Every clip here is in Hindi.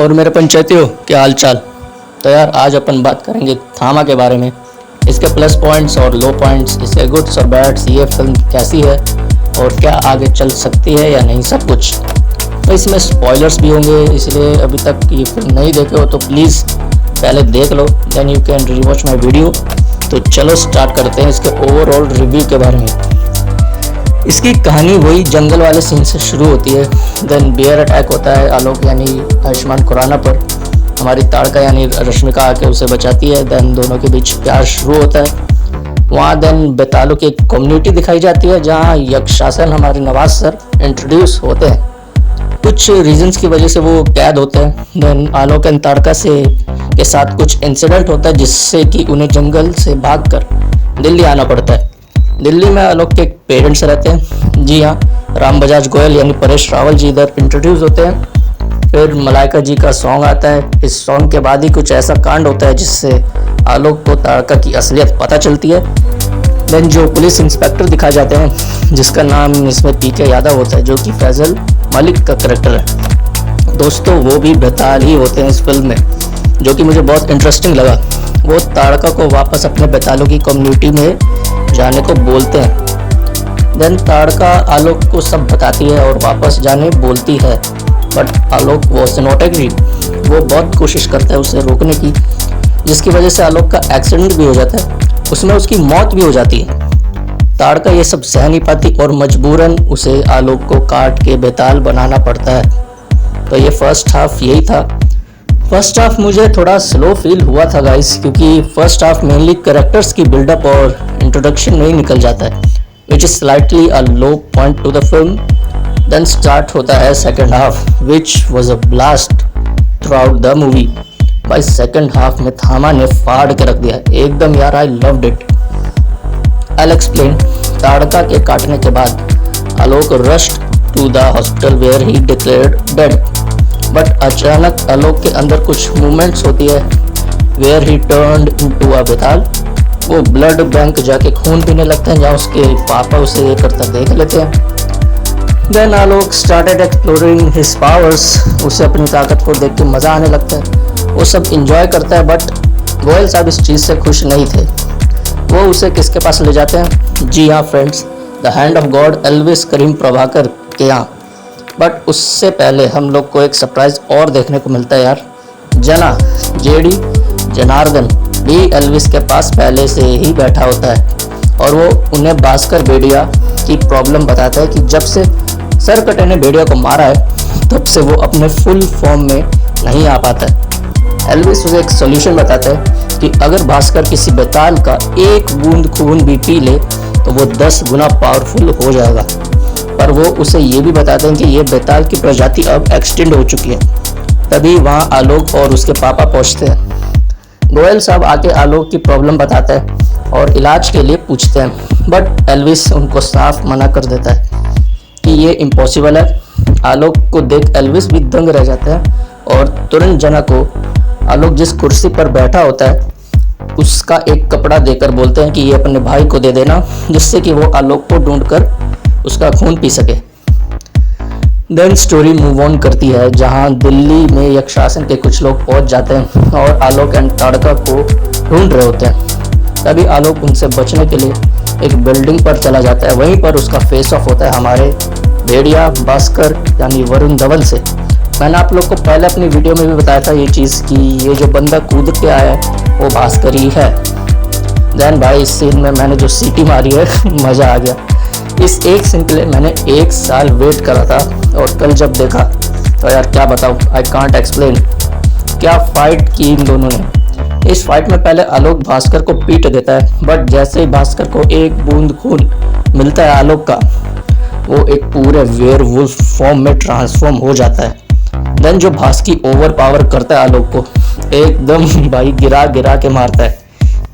और मेरे पंचायतियों, क्या हाल चाल। तो यार आज अपन बात करेंगे थामा के बारे में, इसके प्लस पॉइंट्स और लो पॉइंट्स, इसके गुड्स और बैड्स, ये फिल्म कैसी है और क्या आगे चल सकती है या नहीं, सब कुछ। तो इसमें स्पॉयलर्स भी होंगे, इसलिए अभी तक ये फिल्म नहीं देखे हो तो प्लीज़ पहले देख लो, then you can rewatch my video. तो चलो स्टार्ट करते हैं इसके ओवरऑल रिव्यू के बारे में। इसकी कहानी वही जंगल वाले सीन से शुरू होती है। देन बियर अटैक होता है आलोक यानी आयुष्मान खुराना पर। हमारी ताड़का यानी रश्मिका आके उसे बचाती है। देन दोनों के बीच प्यार शुरू होता है। वहाँ देन बेतालों की एक कम्युनिटी दिखाई जाती है जहाँ यक्षासन हमारे नवाज सर इंट्रोड्यूस होते हैं। कुछ रीजंस की वजह से वो कैद होते हैं। देन आलोक एंड ताड़का से के साथ कुछ इंसिडेंट होता है जिससे कि उन्हें जंगल से भागकर दिल्ली आना पड़ता है। दिल्ली में आलोक के पेरेंट्स रहते हैं। जी हाँ, राम बजाज गोयल यानी परेश रावल जी इधर इंट्रोड्यूस होते हैं। फिर मलाइका जी का सॉन्ग आता है। इस सॉन्ग के बाद ही कुछ ऐसा कांड होता है जिससे आलोक को ताड़का की असलियत पता चलती है। देन जो पुलिस इंस्पेक्टर दिखाए जाते हैं जिसका नाम इसमें पीके यादव होता है, जो कि फैजल मलिक का करेक्टर है। दोस्तों वो भी बेताल ही होते हैं इस फिल्म में, जो कि मुझे बहुत इंटरेस्टिंग लगा। वो ताड़का को वापस अपने बेतालों की कम्युनिटी में जाने को बोलते हैं। देन ताड़का आलोक को सब बताती है और वापस जाने बोलती है, but Alok was not agree. वो बहुत कोशिश करता है उसे रोकने की, जिसकी वजह से आलोक का एक्सीडेंट भी हो जाता है, उसमें उसकी मौत भी हो जाती है। ताड़का ये सब सह नहीं पाती और मजबूरन उसे आलोक को काट के बेताल बनाना पड़ता है। तो ये फर्स्ट हाफ यही था। फर्स्ट हाफ मुझे थोड़ा स्लो फील हुआ था गाइस, क्योंकि फर्स्ट हाफ मेनली कैरेक्टर्स की बिल्डअप और इंट्रोडक्शन में ही निकल जाता है, which is slightly a low point to the film. Then start होता है second half, which was a blast throughout the movie. भाई सेकंड हाफ में थामा ने फाड़ के रख दिया एकदम यार, I loved it. I explain. Taadka के काटने के बाद Alok rushed to the hospital where he declared dead, but अचानक आलोक के अंदर कुछ मूवमेंट्स होती है where he turned into a Betaal. वो ब्लड बैंक जाके खून पीने लगते हैं, जहाँ उसके पापा उसे ये करता देख लेते हैं। देन आलोक स्टार्टेड एक्सप्लोरिंग हिज पावर्स। उसे अपनी ताकत को देख के मज़ा आने लगता है, वो सब इंजॉय करता है। बट गोयल साहब इस चीज़ से खुश नहीं थे। वो उसे किसके पास ले जाते हैं? जी हाँ friends, the hand of God Elvis Karim Prabhakar के यहाँ। बट उससे पहले हम लोग को एक सरप्राइज और देखने को मिलता है यार। जना जेडी जनार्दन भी एल्विस के पास पहले से ही बैठा होता है और वो उन्हें भास्कर भेड़िया की प्रॉब्लम बताता है कि जब से सर कटे ने भेड़िया को मारा है तब से वो अपने फुल फॉर्म में नहीं आ पाता है। एल्विस उसे एक सोल्यूशन बताता है कि अगर भास्कर किसी बेताल का एक बूंद खून भी पी ले तो वो 10 गुना पावरफुल हो जाएगा। पर वो उसे ये भी बताते हैं कि ये बेताल की प्रजाति अब एक्सटेंड हो चुकी है। तभी वहाँ आलोक और उसके पापा पहुँचते हैं। गोयल साहब आके आलोक की प्रॉब्लम बताता है और इलाज के लिए पूछते हैं, बट एल्विस उनको साफ मना कर देता है कि ये इम्पॉसिबल है। आलोक को देख एल्विस भी दंग रह जाता है और तुरंत जना को आलोक जिस कुर्सी पर बैठा होता है उसका एक कपड़ा देकर बोलते हैं कि ये अपने भाई को दे देना, जिससे कि वो आलोक को ढूंढकर उसका खून पी सके। देन स्टोरी मूव ऑन करती है, जहां दिल्ली में यक्षासन के कुछ लोग पहुंच जाते हैं और आलोक एंड ताड़का को ढूंढ रहे होते हैं। तभी आलोक उनसे बचने के लिए एक बिल्डिंग पर चला जाता है। वहीं पर उसका फेस ऑफ होता है हमारे भेड़िया भास्कर यानी वरुण धवन से। मैंने आप लोग को पहले अपनी वीडियो में भी बताया था ये चीज़ कि ये जो बंदा कूद के आया है वो भास्कर ही है। देन भाई इस सीन में मैंने जो सीटी मारी है मज़ा आ गया। इस एक सीन के लिए मैंने 1 साल वेट करा था और कल जब देखा तो यार क्या बताऊँ, आई कांट एक्सप्लेन। क्या फाइट की इन दोनों ने। इस फाइट में पहले आलोक भास्कर को पीट देता है, बट जैसे ही भास्कर को एक बूंद खून मिलता है आलोक का, वो एक पूरे वेयरवुल्फ फॉर्म में ट्रांसफॉर्म हो जाता है। देन जो भास्की ओवर पावर करता है आलोक को एकदम भाई गिरा गिरा के मारता है।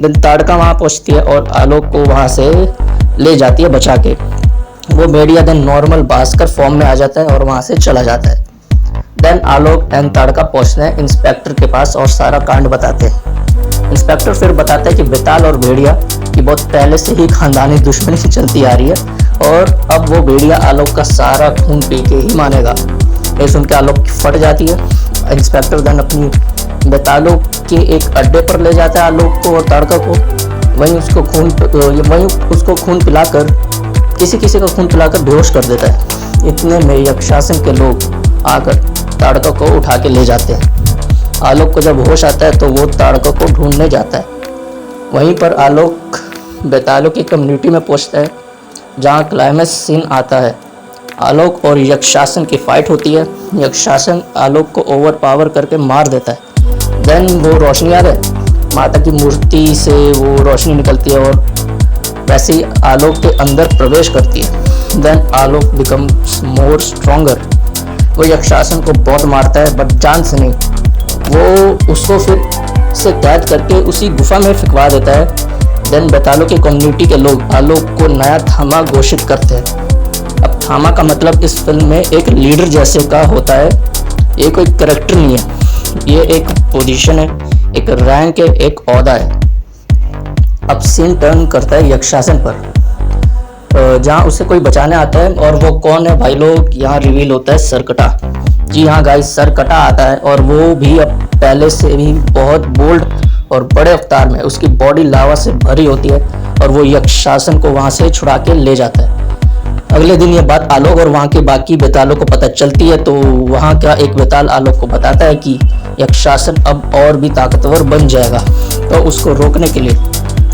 देन ताड़का वहाँ पहुँचती है और आलोक को वहाँ से ले जाती है बचा के। वो भेड़िया देन नॉर्मल भास्कर फॉर्म में आ जाता है और वहाँ से चला जाता है। देन आलोक एंड ताड़का पहुँचते हैं इंस्पेक्टर के पास और सारा कांड बताते हैं। इंस्पेक्टर फिर बताता है कि बेताल और भेड़िया की बहुत पहले से ही खानदानी दुश्मनी से चलती आ रही है और अब वो भेड़िया आलोक का सारा खून पी के ही मानेगा। ये सुन के आलोक फट जाती है इंस्पेक्टर देन अपनी बेतालों के एक अड्डे पर ले जाता है आलोक को और ताड़का को। वहीं उसको खून पिलाकर किसी का खून पिलाकर बेहोश कर देता है। इतने में यक्षासन के लोग आकर ताड़का को उठा के ले जाते हैं। आलोक को जब होश आता है तो वो ताड़का को ढूंढने जाता है। वहीं पर आलोक बेतालों की कम्युनिटी में पहुंचता है जहां क्लाइमैक्स सीन आता है। आलोक और यक्षासन की फाइट होती है। यक्षासन आलोक को ओवर पावर करके मार देता है। देन वो रोशनी आ गए, माता की मूर्ति से वो रोशनी निकलती है और वैसे ही आलोक के अंदर प्रवेश करती है। देन आलोक बिकम्स मोर स्ट्रॉन्गर। वो यक्षासन को बहुत मारता है बट जान से नहीं। वो उसको फिर से कैद करके उसी गुफा में फिकवा देता है। देन बेतालों की कम्युनिटी के लोग आलोक को नया थामा घोषित करते हैं। अब थामा का मतलब इस फिल्म में एक लीडर जैसे का होता है। ये कोई कैरेक्टर नहीं है, ये एक पोजीशन है, एक रैंक है, एक ओहदा है। अब सीन टर्न करता है यक्षासन पर, जहाँ उसे कोई बचाने आता है। और वो कौन है भाई लोग, यहाँ रिवील होता है सरकटा। जी हाँ गाइस, सरकटा आता है और वो भी अब पहले से भी बहुत बोल्ड और बड़े अवतार में। उसकी बॉडी लावा से भरी होती है और वो यक्षासन को वहाँ से छुड़ा के ले जाता है। अगले दिन ये बात आलोक और वहाँ के बाकी बेतालों को पता चलती है तो वहाँ का एक बेताल आलोक को बताता है कि यक्षासन अब और भी ताकतवर बन जाएगा, तो उसको रोकने के लिए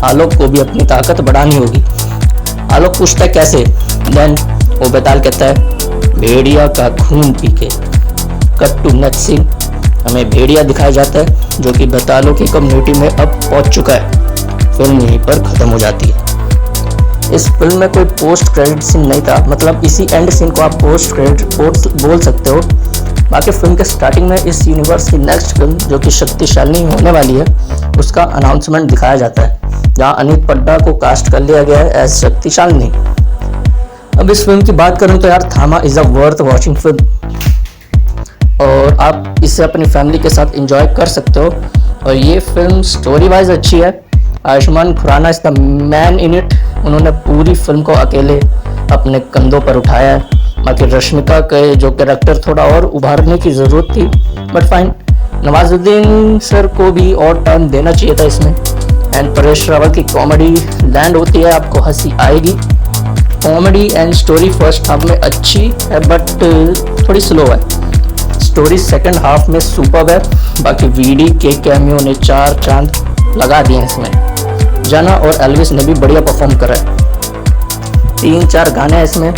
आलोक को भी अपनी ताकत बढ़ानी होगी। आलोक पूछता है कैसे। देन वो बेताल कहता है भेड़िया का खून पी के। कट टू नेक्स्ट सीन, हमें भेड़िया दिखाया जाता है जो कि बेतालों की कम्युनिटी में अब पहुंच चुका है। फिल्म यहीं पर खत्म हो जाती है। इस फिल्म में कोई पोस्ट क्रेडिट सीन नहीं था, मतलब इसी एंड सीन को आप पोस्ट क्रेडिट बोल सकते हो। बाकी फिल्म के स्टार्टिंग में इस यूनिवर्स की नेक्स्ट फिल्म जो कि शक्तिशाली होने वाली है उसका अनाउंसमेंट दिखाया जाता है, जहाँ अनित पड्डा को कास्ट कर लिया गया है एज शक्तिशाली। अब इस फिल्म की बात करूँ तो यार थामा is a worth watching film और आप इसे अपनी फैमिली के साथ एंजॉय कर सकते हो। और ये फिल्म स्टोरी वाइज अच्छी है। Ayushmann Khurrana is the man in it. उन्होंने पूरी फिल्म को अकेले अपने कंधों पर उठाया है। बाकी रश्मिका के जो कैरेक्टर थोड़ा और उभारने की ज़रूरत थी बट फाइन। नवाजुद्दीन सर को भी और टाइम देना चाहिए था इसमें। एंड परेश रावल की कॉमेडी लैंड होती है, आपको हंसी आएगी। Comedy and story first half में अच्छी है बट थोड़ी स्लो है। स्टोरी सेकंड हाफ में सुपर्ब है। बाकी वीडी के कैमियो ने 4 चांद लगा दिए इसमें। जाना और एल्विस ने भी बढ़िया परफॉर्म करा है। 3-4 गाने हैं इसमें।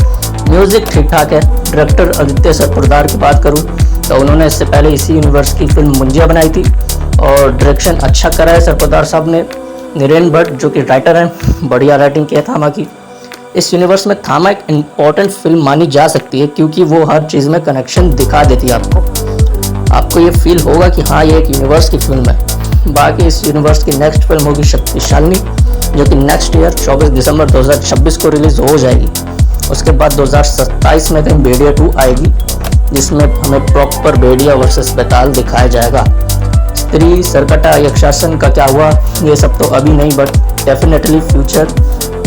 म्यूजिक ठीक ठाक है। डायरेक्टर आदित्य सरपोरदार की बात करूं तो उन्होंने इससे पहले इसी यूनिवर्स की फिल्म मुंजिया बनाई थी और डायरेक्शन अच्छा करा है सरपोरदार साहब ने। नीरेन भट्ट जो कि राइटर हैं, बढ़िया राइटिंग की है थामा की। इस यूनिवर्स में थामा एक इम्पॉर्टेंट फिल्म मानी जा सकती है क्योंकि वो हर चीज़ में कनेक्शन दिखा देती है आपको ये फील होगा कि हाँ ये एक यूनिवर्स की फिल्म है। बाकी इस यूनिवर्स की नेक्स्ट फिल्म होगी शक्तिशाली जो कि नेक्स्ट ईयर 24 दिसंबर 2026 को रिलीज हो जाएगी। उसके बाद 2027 में कहीं भेड़िया 2 आएगी जिसमें हमें प्रॉपर भेड़िया वर्सेस बेताल दिखाया जाएगा। स्त्री, सरकटा, यक्षासन का क्या हुआ ये सब तो अभी नहीं बट डेफिनेटली फ्यूचर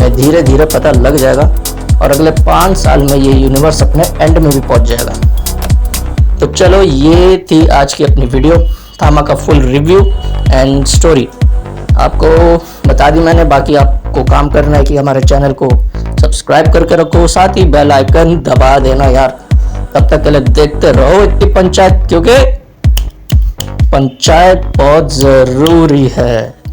में धीरे धीरे पता लग जाएगा और अगले 5 साल में ये यूनिवर्स अपने एंड में भी पहुंच जाएगा। तो चलो ये थी आज की अपनी वीडियो, थामा का फुल रिव्यू एंड स्टोरी आपको बता दी मैंने। बाकी आपको काम करना है कि हमारे चैनल को सब्सक्राइब करके रखो, साथ ही बेल आइकन दबा देना यार। तब तक के लिए देखते रहो इतनी पंचायत, क्योंकि पंचायत बहुत जरूरी है।